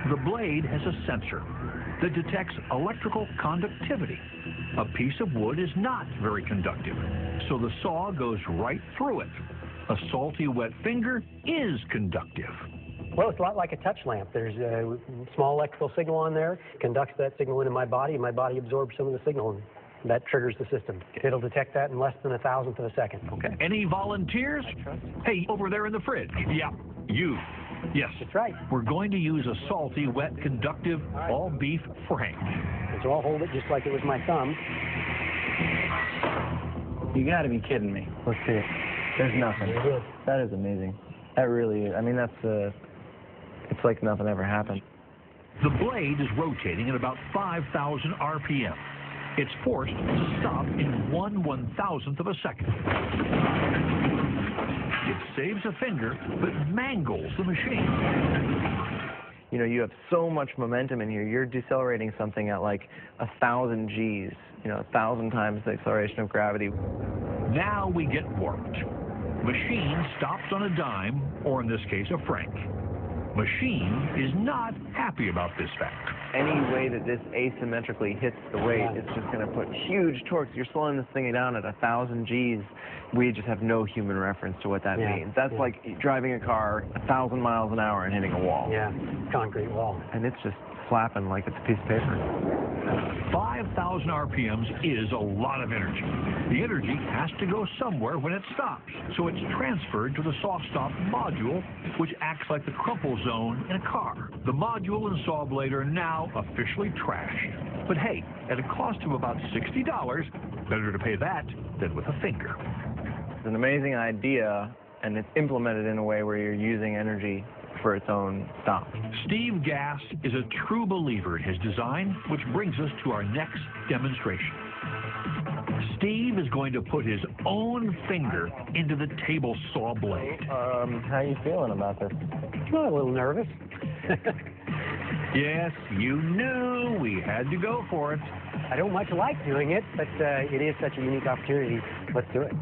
The blade has a sensor that detects electrical conductivity. A piece of wood is not very conductive, so the saw goes right through it. A salty, wet finger is conductive. Well, it's a lot like a touch lamp. There's a small electrical signal on there, conducts that signal into my body, and my body absorbs some of the signal, and that triggers the system. It'll detect that in less than 1,000th of a second. Okay. Any volunteers? Hey, over there in the fridge. Yeah, you. Yes. That's right. We're going to use a salty, wet, conductive, all-beef Frank. And so I'll hold it just like it was my thumb. You gotta be kidding me. Let's see it. There's nothing. That is amazing. That really is. I mean, it's like nothing ever happened. The blade is rotating at about 5,000 RPM. It's forced to stop in 1/1000th of a second. It saves a finger, but mangles the machine. You know, you have so much momentum in here. You're decelerating something at like 1,000 Gs, 1,000 times the acceleration of gravity. Now we get warped. Machine stops on a dime, or in this case, a franc. Machine is not happy about this fact. Any way that this asymmetrically hits the weight, it's just going to put huge torques. You're slowing this thing down at 1,000 Gs. We just have no human reference to what that means. That's like driving a car 1,000 miles an hour and hitting a wall. Yeah, concrete wall. And it's just flapping like it's a piece of paper. 5,000 RPMs is a lot of energy. The energy has to go somewhere when it stops, so it's transferred to the soft stop module, which acts like the crumple zone in a car. The module and saw blade are now officially trashed. But hey, at a cost of about $60, better to pay that than with a finger. It's an amazing idea, and it's implemented in a way where you're using energy for its own stop. Steve Gass is a true believer in his design, which brings us to our next demonstration. Steve is going to put his own finger into the table saw blade. How are you feeling about this? Well, a little nervous. Yes, you knew we had to go for it. I don't much like doing it, but it is such a unique opportunity. Let's do it.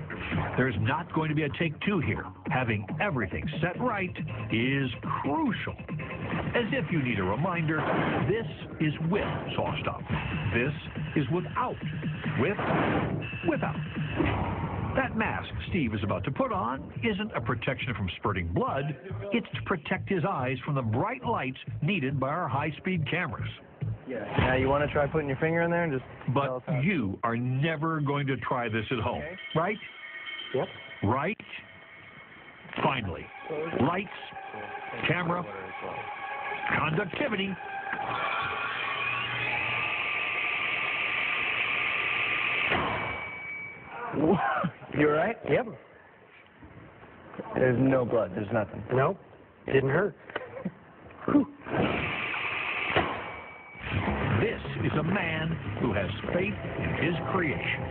There's not going to be a take two here. Having everything set right is crucial. As if you need a reminder, this is with saw stop. This is without. Without. That mask Steve is about to put on isn't a protection from spurting blood. It's to protect his eyes from the bright lights needed by our high-speed cameras. Now you want to try putting your finger in there and just... But you are never going to try this at home, right? Yep. Right? Finally. Lights, camera, conductivity. You all right? Yep. There's no blood. There's nothing. No, it didn't hurt. This is a man who has faith in his creation.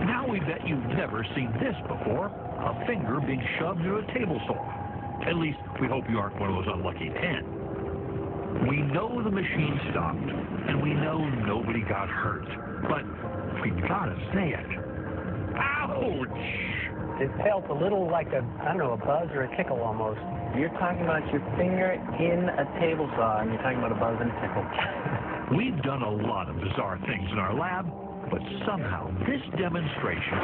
Now we bet you've never seen this before, a finger being shoved into a table saw. At least, we hope you aren't one of those unlucky 10. We know the machine stopped, and we know nobody got hurt, but we gotta say it. Ouch! It felt a little like a buzz or a tickle almost. You're talking about your finger in a table saw, and you're talking about a buzz and a tickle. We've done a lot of bizarre things in our lab, but somehow this demonstration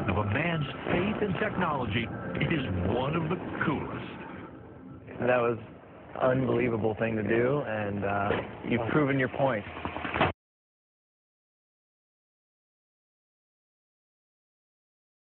of a man's faith in technology is one of the coolest. That was an unbelievable thing to do, and you've proven your point.